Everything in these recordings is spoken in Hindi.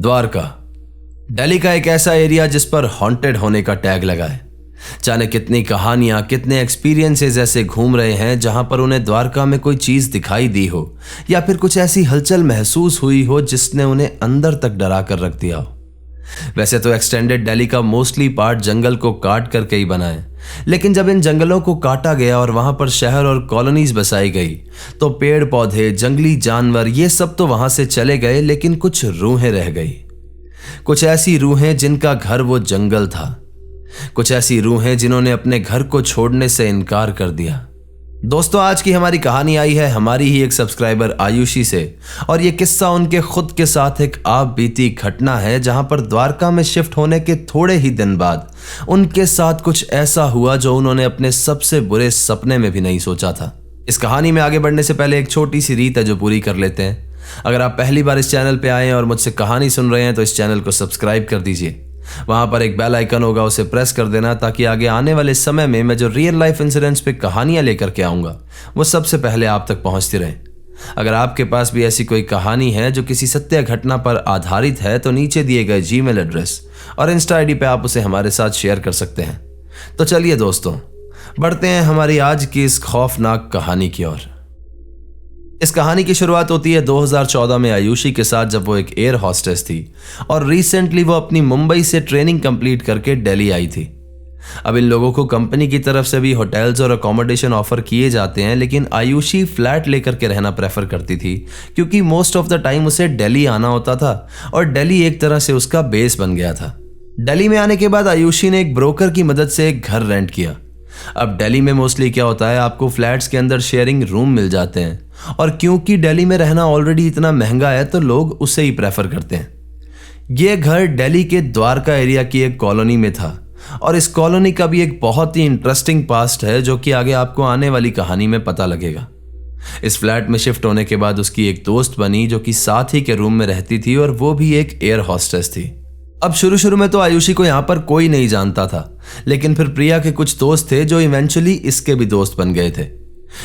द्वारका, दिल्ली का एक ऐसा एरिया जिस पर हॉन्टेड होने का टैग लगा है। जाने कितनी कहानियां, कितने एक्सपीरियंसेस ऐसे घूम रहे हैं जहां पर उन्हें द्वारका में कोई चीज दिखाई दी हो या फिर कुछ ऐसी हलचल महसूस हुई हो जिसने उन्हें अंदर तक डरा कर रख दिया हो। वैसे तो एक्सटेंडेड दिल्ली का मोस्टली पार्ट जंगल को काट करके ही बना है, लेकिन जब इन जंगलों को काटा गया और वहां पर शहर और कॉलोनीज बसाई गई तो पेड़ पौधे, जंगली जानवर, ये सब तो वहां से चले गए, लेकिन कुछ रूहें रह गई। कुछ ऐसी रूहें जिनका घर वो जंगल था, कुछ ऐसी रूहें जिन्होंने अपने घर को छोड़ने से इनकार कर दिया। दोस्तों, आज की हमारी कहानी आई है हमारी ही एक सब्सक्राइबर आयुषी से, और ये किस्सा उनके खुद के साथ एक आप बीती घटना है जहां पर द्वारका में शिफ्ट होने के थोड़े ही दिन बाद उनके साथ कुछ ऐसा हुआ जो उन्होंने अपने सबसे बुरे सपने में भी नहीं सोचा था। इस कहानी में आगे बढ़ने से पहले एक छोटी सी रीत है जो पूरी कर लेते हैं। अगर आप पहली बार इस चैनल पे आए हैं और मुझसे कहानी सुन रहे हैं तो इस चैनल को सब्सक्राइब कर दीजिए। वहां पर एक बेल आइकन होगा, उसे प्रेस कर देना ताकि आगे आने वाले समय में मैं जो रियल लाइफ इंसिडेंट्स पे कहानियां लेकर के आऊंगा वो सबसे पहले आप तक पहुंचती रहे। अगर आपके पास भी ऐसी कोई कहानी है जो किसी सत्य घटना पर आधारित है तो नीचे दिए गए जीमेल एड्रेस और इंस्टा आईडी पे आप उसे हमारे साथ शेयर कर सकते हैं। तो चलिए दोस्तों, बढ़ते हैं हमारी आज की इस खौफनाक कहानी की ओर। इस कहानी की शुरुआत होती है 2014 में आयुषी के साथ, जब वो एक एयर हॉस्टेस थी और रिसेंटली वो अपनी मुंबई से ट्रेनिंग कंप्लीट करके दिल्ली आई थी। अब इन लोगों को कंपनी की तरफ से भी होटल्स और अकोमोडेशन ऑफर किए जाते हैं, लेकिन आयुषी फ्लैट लेकर के रहना प्रेफर करती थी क्योंकि मोस्ट ऑफ द टाइम उसे दिल्ली आना होता था और दिल्ली एक तरह से उसका बेस बन गया था। दिल्ली में आने के बाद आयुषी ने एक ब्रोकर की मदद से एक घर रेंट किया। अब दिल्ली में मोस्टली क्या होता है, आपको फ्लैट्स के अंदर शेयरिंग रूम मिल जाते हैं, और क्योंकि दिल्ली में रहना ऑलरेडी इतना महंगा है तो लोग उसे ही प्रेफर करते हैं। यह घर दिल्ली के द्वारका एरिया की एक कॉलोनी में था और इस कॉलोनी का भी एक बहुत ही इंटरेस्टिंग पास्ट है जो कि आगे आपको आने वाली कहानी में पता लगेगा। इस फ्लैट में शिफ्ट होने के बाद उसकी एक दोस्त बनी जो कि साथ ही के रूम में रहती थी और वो भी एक एयर हॉस्टेस थी। अब शुरू में तो आयुषी को यहाँ पर कोई नहीं जानता था, लेकिन फिर प्रिया के कुछ दोस्त थे जो इवेंचुअली इसके भी दोस्त बन गए थे।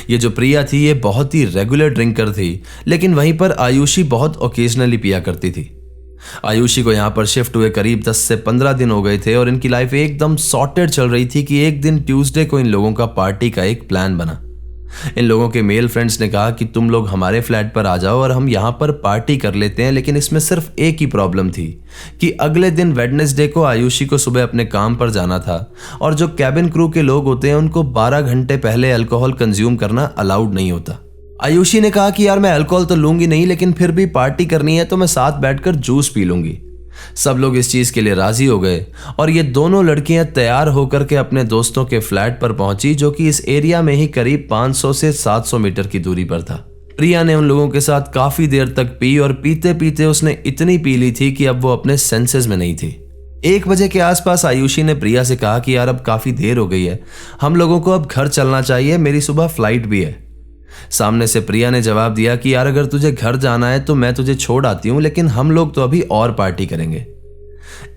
ये जो प्रिया थी ये बहुत ही रेगुलर ड्रिंकर थी, लेकिन वहीं पर आयुषी बहुत ओकेजनली पिया करती थी। आयुषी को यहाँ पर शिफ्ट हुए करीब 10 से 15 दिन हो गए थे और इनकी लाइफ एकदम सॉर्टेड चल रही थी कि एक दिन ट्यूसडे को इन लोगों का पार्टी का एक प्लान बना। इन लोगों के मेल फ्रेंड्स ने कहा कि तुम लोग हमारे फ्लैट पर आ जाओ और हम यहाँ पर पार्टी कर लेते हैं, लेकिन इसमें सिर्फ एक ही प्रॉब्लम थी कि अगले दिन वेडनेसडे को आयुषी को सुबह अपने काम पर जाना था और जो कैबिन क्रू के लोग होते हैं उनको 12 घंटे पहले अल्कोहल कंज्यूम करना अलाउड नहीं होता। आयुषी ने कहा कि यार मैं अल्कोहल तो लूंगी नहीं, लेकिन फिर भी पार्टी करनी है तो मैं साथ बैठकर जूस पी लूंगी। सब लोग इस चीज के लिए राजी हो गए और ये दोनों लड़कियां तैयार होकर के अपने दोस्तों के फ्लैट पर पहुंची जो कि इस एरिया में ही करीब 500 से 700 मीटर की दूरी पर था। प्रिया ने उन लोगों के साथ काफी देर तक पी और पीते पीते उसने इतनी पी ली थी कि अब वो अपने सेंसेस में नहीं थी। 1 बजे के आसपास आयुषी ने प्रिया से कहा कि यार अब काफी देर हो गई है, हम लोगों को अब घर चलना चाहिए, मेरी सुबह फ्लाइट भी है। सामने से प्रिया ने जवाब दिया कि यार अगर तुझे घर जाना है तो मैं तुझे छोड़ आती हूं, लेकिन हम लोग तो अभी और पार्टी करेंगे।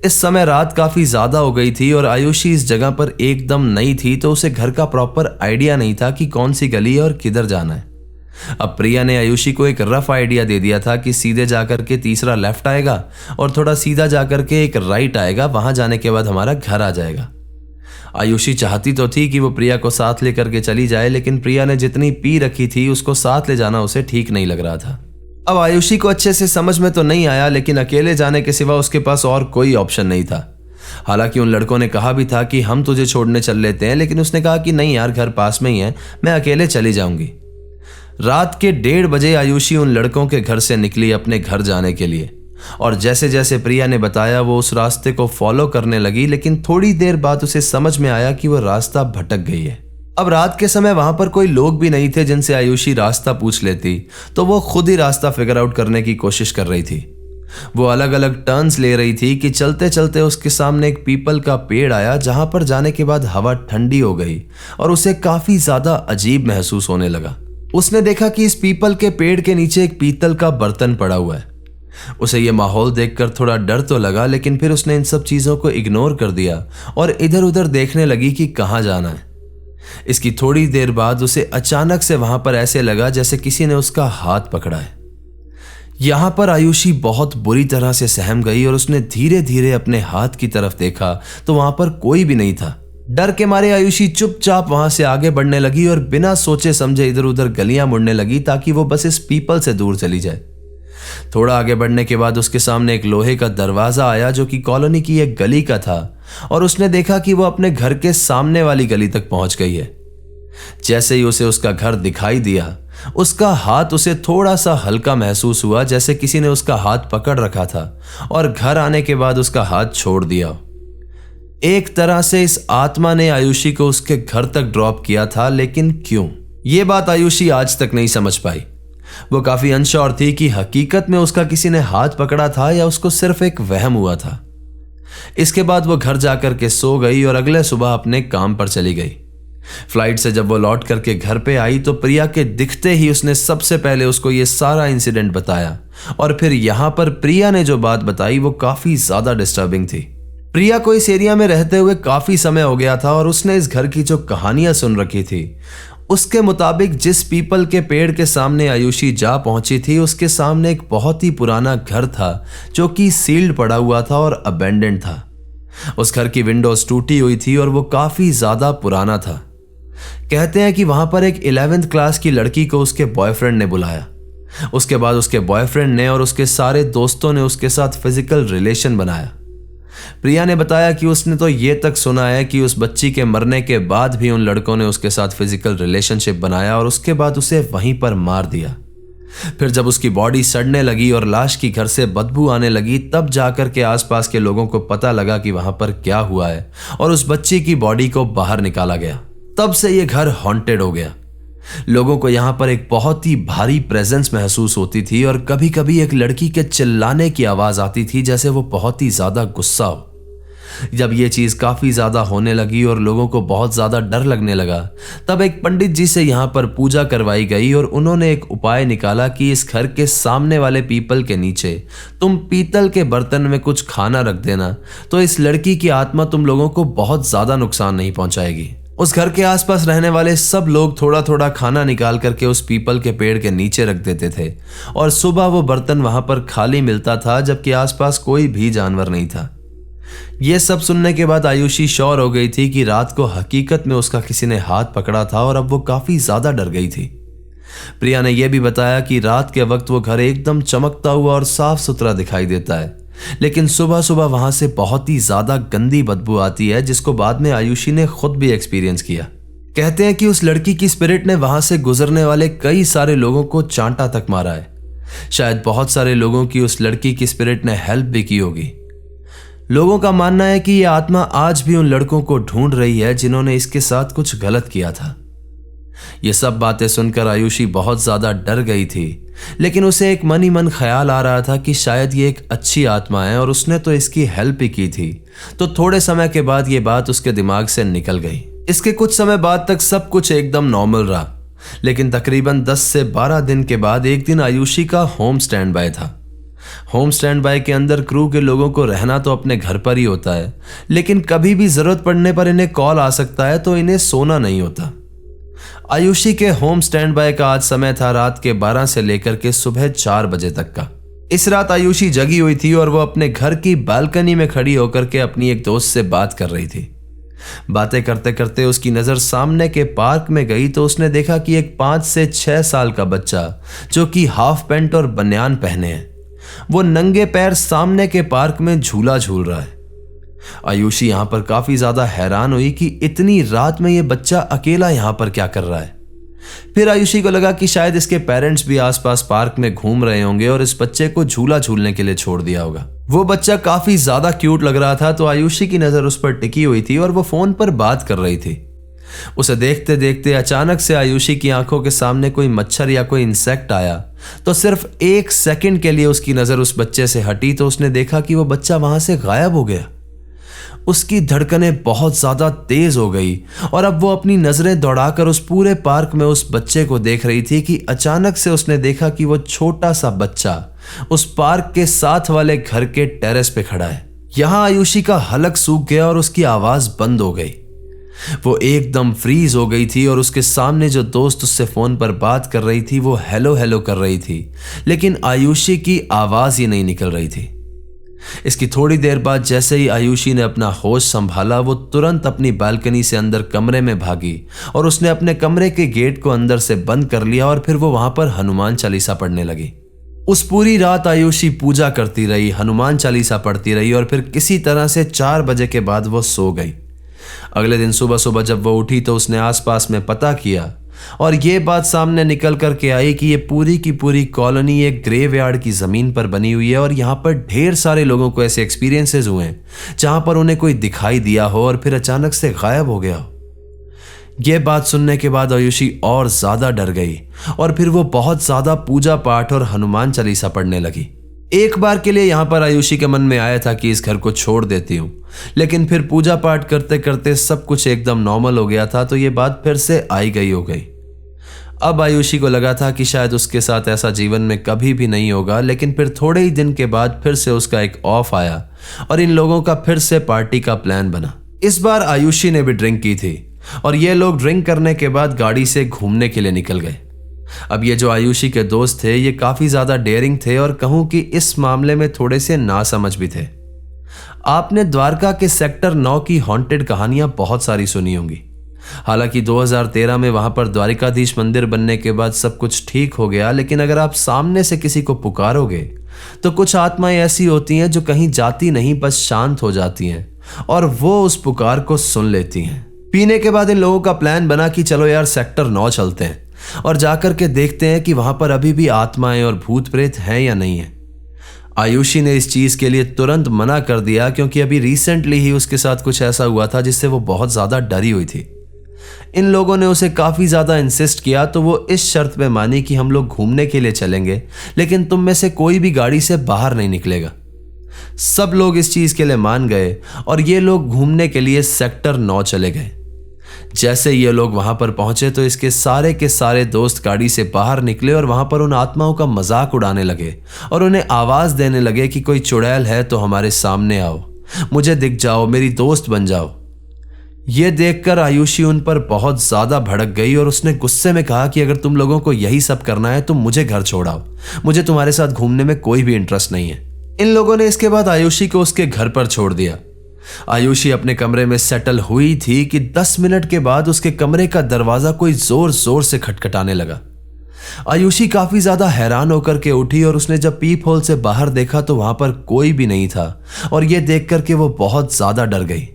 इस समय रात काफी ज्यादा हो गई थी और आयुषी इस जगह पर एकदम नई थी तो उसे घर का प्रॉपर आइडिया नहीं था कि कौन सी गली है और किधर जाना है। अब प्रिया ने आयुषी को एक रफ आइडिया दे दिया था कि सीधे जाकर के तीसरा लेफ्ट आएगा और थोड़ा सीधा जाकर के एक राइट आएगा, वहां जाने के बाद हमारा घर आ जाएगा। आयुषी चाहती तो थी कि वो प्रिया को साथ लेकर के चली जाए, लेकिन प्रिया ने जितनी पी रखी थी उसको साथ ले जाना उसे ठीक नहीं लग रहा था। अब आयुषी को अच्छे से समझ में तो नहीं आया, लेकिन अकेले जाने के सिवा उसके पास और कोई ऑप्शन नहीं था। हालांकि उन लड़कों ने कहा भी था कि हम तुझे छोड़ने चल लेते हैं, लेकिन उसने कहा कि नहीं यार, घर पास में ही है, मैं अकेले चली जाऊंगी। रात के 1:30 बजे आयुषी उन लड़कों के घर से निकली अपने घर जाने के लिए और जैसे जैसे प्रिया ने बताया वो उस रास्ते को फॉलो करने लगी, लेकिन थोड़ी देर बाद उसे समझ में आया कि वो रास्ता भटक गई है। अब रात के समय वहां पर कोई लोग भी नहीं थे जिनसे आयुषी रास्ता पूछ लेती, तो वो खुद ही रास्ता फिगर आउट करने की कोशिश कर रही थी। वो अलग अलग टर्न्स ले रही थी कि चलते चलते उसके सामने एक पीपल का पेड़ आया, जहां पर जाने के बाद हवा ठंडी हो गई और उसे काफी ज्यादा अजीब महसूस होने लगा। उसने देखा कि इस पीपल के पेड़ के नीचे एक पीतल का बर्तन पड़ा हुआ है। उसे यह माहौल देखकर थोड़ा डर तो लगा, लेकिन फिर उसने इन सब चीजों को इग्नोर कर दिया और इधर उधर देखने लगी कि कहां जाना है। इसकी थोड़ी देर बाद उसे अचानक से वहां पर ऐसे लगा जैसे किसी ने उसका हाथ पकड़ा है। यहां पर आयुषी बहुत बुरी तरह से सहम गई और उसने धीरे धीरे अपने हाथ की तरफ देखा तो वहां पर कोई भी नहीं था। डर के मारे आयुषी चुपचाप वहां से आगे बढ़ने लगी और बिना सोचे समझे इधर उधर गलियां मुड़ने लगी ताकि वो बस इस पीपल से दूर चली जाए। थोड़ा आगे बढ़ने के बाद उसके सामने एक लोहे का दरवाजा आया जो कि कॉलोनी की एक गली का था और उसने देखा कि वो अपने घर के सामने वाली गली तक पहुंच गई है। जैसे ही उसे उसका घर दिखाई दिया, उसका हाथ उसे थोड़ा सा हल्का महसूस हुआ, जैसे किसी ने उसका हाथ पकड़ रखा था और घर आने के बाद उसका हाथ छोड़ दिया। एक तरह से इस आत्मा ने आयुषी को उसके घर तक ड्रॉप किया था, लेकिन क्यों? ये बात आयुषी आज तक नहीं समझ पाई। वो काफी अनश्योर थी कि हकीकत में उसका किसी ने हाथ पकड़ा था या उसको सिर्फ एक वहम हुआ था। इसके बाद वो घर जाकर के सो गई और अगले सुबह अपने काम पर चली गई। फ्लाइट से जब वो लौट करके घर पे आई तो प्रिया के दिखते ही उसने सबसे पहले उसको ये सारा इंसिडेंट बताया और फिर यहां पर प्रिया ने जो बात बताई वो काफी ज्यादा डिस्टर्बिंग थी। प्रिया को इस एरिया में रहते हुए काफी समय हो गया था और उसने इस घर की जो कहानियां सुन रखी थी उसके मुताबिक जिस पीपल के पेड़ के सामने आयुषी जा पहुंची थी उसके सामने एक बहुत ही पुराना घर था जो कि सील्ड पड़ा हुआ था और अबेंडेंड था। उस घर की विंडोज टूटी हुई थी और वो काफी ज्यादा पुराना था। कहते हैं कि वहां पर एक 11th क्लास की लड़की को उसके बॉयफ्रेंड ने बुलाया। उसके बाद उसके बॉयफ्रेंड ने और उसके सारे दोस्तों ने उसके साथ फिजिकल रिलेशन बनाया। प्रिया ने बताया कि उसने तो ये तक सुना है कि उस बच्ची के मरने के बाद भी उन लड़कों ने उसके साथ फिजिकल रिलेशनशिप बनाया और उसके बाद उसे वहीं पर मार दिया। फिर जब उसकी बॉडी सड़ने लगी और लाश की घर से बदबू आने लगी तब जाकर के आसपास के लोगों को पता लगा कि वहां पर क्या हुआ है और उस बच्ची की बॉडी को बाहर निकाला गया। तब से ये घर हॉन्टेड हो गया। लोगों को यहां पर एक बहुत ही भारी प्रेजेंस महसूस होती थी और कभी कभी एक लड़की के चिल्लाने की आवाज आती थी जैसे वो बहुत ही ज्यादा गुस्सा हो। जब ये चीज काफी ज्यादा होने लगी और लोगों को बहुत ज्यादा डर लगने लगा तब एक पंडित जी से यहां पर पूजा करवाई गई और उन्होंने एक उपाय निकाला कि इस घर के सामने वाले पीपल के नीचे तुम पीतल के बर्तन में कुछ खाना रख देना तो इस लड़की की आत्मा तुम लोगों को बहुत ज्यादा नुकसान नहीं पहुंचाएगी। उस घर के आसपास रहने वाले सब लोग थोड़ा थोड़ा खाना निकाल करके उस पीपल के पेड़ के नीचे रख देते थे और सुबह वो बर्तन वहां पर खाली मिलता था जबकि आसपास कोई भी जानवर नहीं था। यह सब सुनने के बाद आयुषी श्योर हो गई थी कि रात को हकीकत में उसका किसी ने हाथ पकड़ा था और अब वो काफी ज्यादा डर गई थी। प्रिया ने यह भी बताया कि रात के वक्त वो घर एकदम चमकता हुआ और साफ सुथरा दिखाई देता है, लेकिन सुबह सुबह वहां से बहुत ही ज्यादा गंदी बदबू आती है जिसको बाद में आयुषी ने खुद भी एक्सपीरियंस किया। कहते हैं कि उस लड़की की स्पिरिट ने वहां से गुजरने वाले कई सारे लोगों को चांटा तक मारा है। शायद बहुत सारे लोगों की उस लड़की की स्पिरिट ने हेल्प भी की होगी। लोगों का मानना है कि यह आत्मा आज भी उन लड़कों को ढूंढ रही है जिन्होंने इसके साथ कुछ गलत किया था। ये सब बातें सुनकर आयुषी बहुत ज्यादा डर गई थी, लेकिन उसे एक मन ही मन ख्याल आ रहा था कि शायद ये एक अच्छी आत्मा है और उसने तो इसकी हेल्प ही की थी। तो थोड़े समय के बाद ये बात उसके दिमाग से निकल गई। इसके कुछ समय बाद तक सब कुछ एकदम नॉर्मल रहा, लेकिन तकरीबन 10 से 12 दिन के बाद एक दिन आयुषी का होम स्टैंड बाय था। होम स्टैंड बाय के अंदर क्रू के लोगों को रहना तो अपने घर पर ही होता है, लेकिन कभी भी जरूरत पड़ने पर इन्हें कॉल आ सकता है तो इन्हें सोना नहीं होता। आयुषी के होम स्टैंड बाय का आज समय था रात के 12 से लेकर के सुबह 4 बजे तक का। इस रात आयुषी जगी हुई थी और वो अपने घर की बालकनी में खड़ी होकर के अपनी एक दोस्त से बात कर रही थी। बातें करते करते उसकी नजर सामने के पार्क में गई तो उसने देखा कि एक 5 से 6 साल का बच्चा जो कि हाफ पैंट और बनियान पहने है, वो नंगे पैर सामने के पार्क में झूला झूल रहा है। आयुषी यहां पर काफी ज्यादा हैरान हुई कि इतनी रात में यह बच्चा अकेला यहां पर क्या कर रहा है। फिर आयुषी को लगा कि शायद इसके पेरेंट्स भी आसपास पार्क में घूम रहे होंगे और इस बच्चे को झूला झूलने के लिए छोड़ दिया होगा। वो बच्चा काफी ज्यादा क्यूट लग रहा था तो आयुषी की नजर उस पर टिकी हुई थी और वो फोन पर बात कर रही थी। उसे देखते देखते अचानक से आयुषी की आंखों के सामने कोई मच्छर या कोई इंसेक्ट आया तो सिर्फ 1 सेकंड के लिए उसकी नजर उस बच्चे से हटी तो उसने देखा कि वो बच्चा वहां से गायब हो गया। उसकी धड़कनें बहुत ज्यादा तेज हो गई और अब वो अपनी नजरें दौड़ाकर उस पूरे पार्क में उस बच्चे को देख रही थी कि अचानक से उसने देखा कि वो छोटा सा बच्चा उस पार्क के साथ वाले घर के टेरेस पे खड़ा है। यहां आयुषी का हलक सूख गया और उसकी आवाज बंद हो गई। वो एकदम फ्रीज हो गई थी और उसके सामने जो दोस्त उससे फोन पर बात कर रही थी वो हेलो हेलो कर रही थी, लेकिन आयुषी की आवाज ही नहीं निकल रही थी। इसकी थोड़ी देर बाद जैसे ही आयुषी ने अपना होश संभाला, वो तुरंत अपनी बालकनी से अंदर कमरे में भागी और उसने अपने कमरे के गेट को अंदर से बंद कर लिया और फिर वो वहां पर हनुमान चालीसा पढ़ने लगी। उस पूरी रात आयुषी पूजा करती रही, हनुमान चालीसा पढ़ती रही और फिर किसी तरह से 4 बजे के बाद वो सो गई। अगले दिन सुबह सुबह जब वो उठी तो उसने आसपास में पता किया और ये बात सामने निकल कर के आई कि ये पूरी की पूरी कॉलोनी एक ग्रेवयार्ड की जमीन पर बनी हुई है और यहाँ पर ढेर सारे लोगों को ऐसे एक्सपीरियंसेस हुए हैं जहां पर उन्हें कोई दिखाई दिया हो और फिर अचानक से गायब हो गया हो। यह बात सुनने के बाद आयुषी और ज्यादा डर गई और फिर वो बहुत ज्यादा पूजा पाठ और हनुमान चालीसा पढ़ने लगी। एक बार के लिए यहां पर आयुषी के मन में आया था कि इस घर को छोड़ देती हूं, लेकिन फिर पूजा पाठ करते करते सब कुछ एकदम नॉर्मल हो गया था, तो ये बात फिर से आई गई हो गई। अब आयुषी को लगा था कि शायद उसके साथ ऐसा जीवन में कभी भी नहीं होगा, लेकिन फिर थोड़े ही दिन के बाद फिर से उसका एक ऑफ आया और इन लोगों का फिर से पार्टी का प्लान बना। इस बार आयुषी ने भी ड्रिंक की थी और ये लोग ड्रिंक करने के बाद गाड़ी से घूमने के लिए निकल गए। अब ये जो आयुषी के दोस्त थे ये काफी ज्यादा डेयरिंग थे और कहूं कि इस मामले में थोड़े से नासमझ भी थे। आपने द्वारका के सेक्टर 9 की हॉन्टेड कहानियां बहुत सारी सुनी होंगी। हालांकि 2013 में वहां पर द्वारिकाधीश मंदिर बनने के बाद सब कुछ ठीक हो गया, लेकिन अगर आप सामने से किसी को पुकारोगे तो कुछ आत्माएं ऐसी होती हैं जो कहीं जाती नहीं, बस शांत हो जाती हैं और वो उस पुकार को सुन लेती हैं। पीने के बाद इन लोगों का प्लान बना कि चलो यार सेक्टर 9 चलते हैं और जाकर के देखते हैं कि वहां पर अभी भी आत्माएं और भूत प्रेत हैं या नहीं है। आयुषी ने इस चीज के लिए तुरंत मना कर दिया क्योंकि अभी रिसेंटली ही उसके साथ कुछ ऐसा हुआ था जिससे वो बहुत ज्यादा डरी हुई थी। इन लोगों ने उसे काफी ज्यादा इंसिस्ट किया तो वो इस शर्त पे मानी कि हम लोग घूमने के लिए चलेंगे, लेकिन तुम में से कोई भी गाड़ी से बाहर नहीं निकलेगा। सब लोग इस चीज के लिए मान गए और ये लोग घूमने के लिए सेक्टर 9 चले गए। जैसे ये लोग वहां पर पहुंचे तो इसके सारे के सारे दोस्त गाड़ी से बाहर निकले और वहां पर उन आत्माओं का मजाक उड़ाने लगे और उन्हें आवाज देने लगे कि कोई चुड़ैल है तो हमारे सामने आओ, मुझे दिख जाओ, मेरी दोस्त बन जाओ। ये देखकर आयुषी उन पर बहुत ज्यादा भड़क गई और उसने गुस्से में कहा कि अगर तुम लोगों को यही सब करना है तो मुझे घर छोड़ाओ, मुझे तुम्हारे साथ घूमने में कोई भी इंटरेस्ट नहीं है। इन लोगों ने इसके बाद आयुषी को उसके घर पर छोड़ दिया। आयुषी अपने कमरे में सेटल हुई थी कि 10 मिनट के बाद उसके कमरे का दरवाजा कोई जोर जोर से खटखटाने लगा। आयुषी काफी ज्यादा हैरान होकर के उठी और उसने जब पीप होल से बाहर देखा तो वहां पर कोई भी नहीं था और यह देख करके वो बहुत ज्यादा डर गई।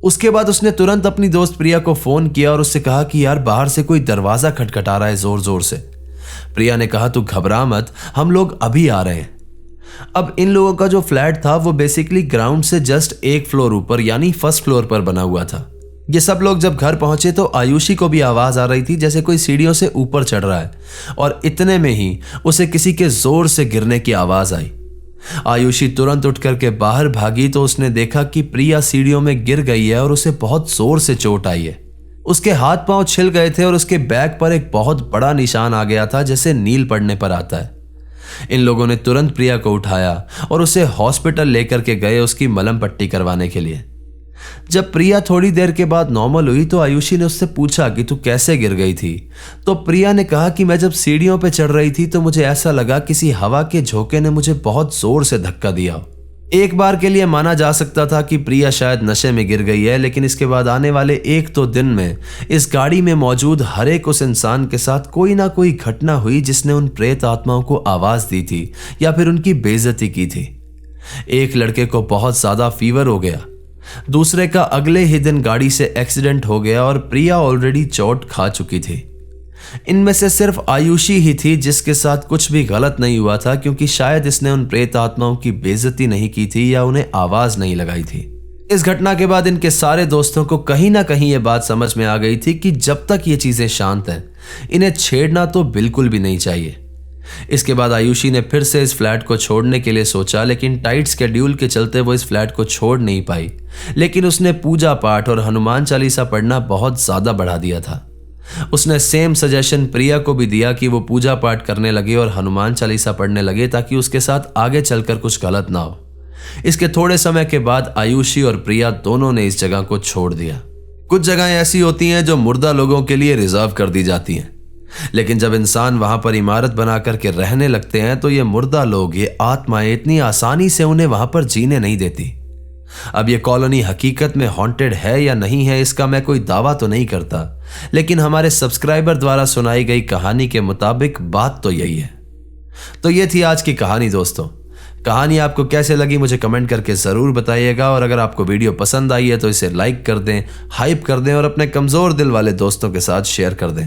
उसके बाद उसने तुरंत अपनी दोस्त प्रिया को फोन किया और उससे कहा कि यार बाहर से कोई दरवाजा खटखटा रहा है जोर जोर से। प्रिया ने कहा तू घबरा मत, हम लोग अभी आ रहे हैं। अब इन लोगों का जो फ्लैट था वो बेसिकली ग्राउंड से जस्ट एक फ्लोर ऊपर यानी फर्स्ट फ्लोर पर बना हुआ था। ये सब लोग जब घर पहुंचे तो आयुषी को भी आवाज आ रही थी जैसे कोई सीढ़ियों से ऊपर चढ़ रहा है और इतने में ही उसे किसी के जोर से गिरने की आवाज आई। आयुषी तुरंत उठ करके बाहर भागी तो उसने देखा कि प्रिया सीढ़ियों में गिर गई है और उसे बहुत जोर से चोट आई है। उसके हाथ पांव छिल गए थे और उसके बैक पर एक बहुत बड़ा निशान आ गया था जैसे नील पड़ने पर आता है। इन लोगों ने तुरंत प्रिया को उठाया और उसे हॉस्पिटल लेकर के गए उसकी मलहम पट्टी करवाने के लिए। जब प्रिया थोड़ी देर के बाद नॉर्मल हुई तो आयुषी ने उससे पूछा कि तू कैसे गिर गई थी, तो प्रिया ने कहा कि मैं जब सीढ़ियों पे चढ़ रही थी तो मुझे ऐसा लगा किसी हवा के झोंके ने मुझे बहुत जोर से धक्का दिया। एक बार के लिए माना जा सकता था कि प्रिया शायद नशे में गिर गई है, लेकिन इसके बाद आने वाले 1-2 दिन में इस गाड़ी में मौजूद हर एक उस इंसान के साथ कोई ना कोई घटना हुई जिसने उन प्रेत आत्माओं को आवाज दी थी या फिर उनकी बेइज्जती की थी। एक लड़के को बहुत ज्यादा फीवर हो गया, दूसरे का अगले ही दिन गाड़ी से एक्सीडेंट हो गया और प्रिया ऑलरेडी चोट खा चुकी थी। इनमें से सिर्फ आयुषी ही थी जिसके साथ कुछ भी गलत नहीं हुआ था, क्योंकि शायद इसने उन प्रेत आत्माओं की बेइज्जती नहीं की थी या उन्हें आवाज नहीं लगाई थी। इस घटना के बाद इनके सारे दोस्तों को कहीं ना कहीं यह बात समझ में आ गई थी कि जब तक ये चीजें शांत हैं इन्हें छेड़ना तो बिल्कुल भी नहीं चाहिए। इसके बाद आयुषी ने फिर से इस फ्लैट को छोड़ने के लिए सोचा, लेकिन टाइट स्केड्यूल के चलते वो इस फ्लैट को छोड़ नहीं पाई। लेकिन उसने पूजा पाठ और हनुमान चालीसा पढ़ना बहुत ज्यादा बढ़ा दिया था। उसने सेम सजेशन प्रिया को भी दिया कि वो पूजा पाठ करने लगे और हनुमान चालीसा पढ़ने लगे ताकि उसके साथ आगे चलकर कुछ गलत ना हो। इसके थोड़े समय के बाद आयुषी और प्रिया दोनों ने इस जगह को छोड़ दिया। कुछ जगहें ऐसी होती हैं जो मुर्दा लोगों के लिए रिजर्व कर दी जाती हैं, लेकिन जब इंसान वहां पर इमारत बना करके रहने लगते हैं तो ये मुर्दा लोग, ये आत्माएं इतनी आसानी से उन्हें वहां पर जीने नहीं देती। अब ये कॉलोनी हकीकत में हॉन्टेड है या नहीं है, इसका मैं कोई दावा तो नहीं करता, लेकिन हमारे सब्सक्राइबर द्वारा सुनाई गई कहानी के मुताबिक बात तो यही है। तो ये थी आज की कहानी दोस्तों। कहानी आपको कैसे लगी मुझे कमेंट करके जरूर बताइएगा, और अगर आपको वीडियो पसंद आई है तो इसे लाइक कर दें, हाइप कर दें और अपने कमजोर दिल वाले दोस्तों के साथ शेयर कर दें।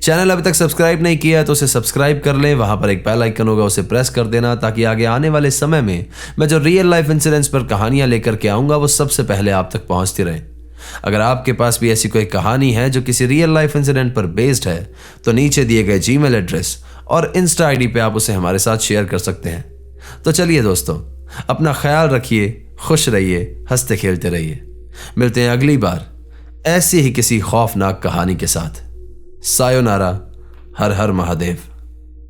चैनल अभी तक सब्सक्राइब नहीं किया है तो उसे सब्सक्राइब कर लें, वहां पर एक बेल आइकन होगा उसे प्रेस कर देना, ताकि आगे आने वाले समय में मैं जो रियल लाइफ इंसिडेंट्स पर कहानियां लेकर के आऊंगा वो सबसे पहले आप तक पहुंचती रहे। अगर आपके पास भी ऐसी कोई कहानी है जो किसी रियल लाइफ इंसिडेंट पर बेस्ड है तो नीचे दिए गए जीमेल एड्रेस और इंस्टा आईडी पे आप उसे हमारे साथ शेयर कर सकते हैं। तो चलिए दोस्तों, अपना ख्याल रखिए, खुश रहिए, हंसते खेलते रहिए। मिलते हैं अगली बार ऐसी ही किसी खौफनाक कहानी के साथ। सायोनारा। हर हर महादेव।